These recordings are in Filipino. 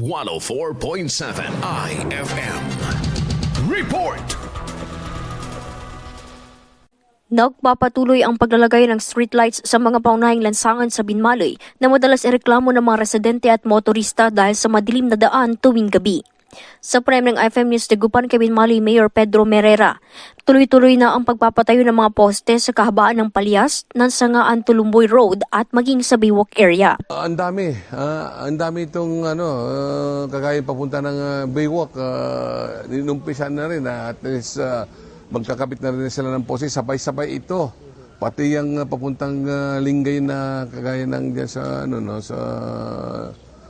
104.7 IFM. Report! Nagpapatuloy ang paglalagay ng streetlights sa mga paunahing lansangan sa Binmalay na madalas ireklamo ng mga residente at motorista dahil sa madilim na daan tuwing gabi. Sa prime ng IFM News Dagupan kay Binmalay Mayor Pedro Merera, tuloy-tuloy na ang pagpapatayo ng mga poste sa kahabaan ng Palyas, Nansangaan Tulumboy Road at maging sa Baywalk area. Ang dami itong kagaya papunta ng Baywalk, ninumpisan na rin at least magkakabit na rin sila ng poste, sabay-sabay ito. Pati yung papuntang Lingay na kagaya ng dyan sa sa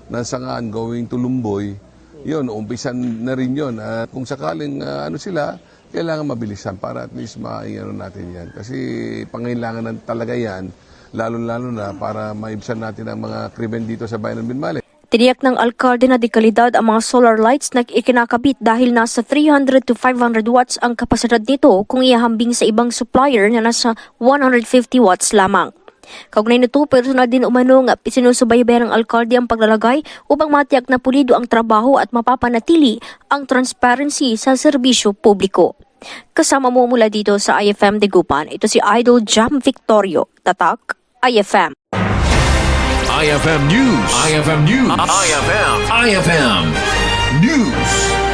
Nansangaan going to Lumboy. Yun, umpisan na rin yun. Kung sakaling sila, kailangan mabilisan para at least maingano natin yan. Kasi pangailangan talaga yan, lalo-lalo na para maibsan natin ang mga krimen dito sa bayan ng Binmalay. Tiniyak ng alkalde na dekalidad ang mga solar lights na ikinakabit dahil nasa 300 to 500 watts ang kapasidad nito kung ihambing sa ibang supplier na nasa 150 watts lamang. Kaugnay nito, personal din umano nga sinusubaybay ng alkalde ang paglalagay upang matiyak na pulido ang trabaho at mapapanatili ang transparency sa serbisyo publiko. Kasama mo mula dito sa IFM Dagupan, ito si Idol Jam Victorio, Tatak, IFM. IFM News. IFM News. IFM News.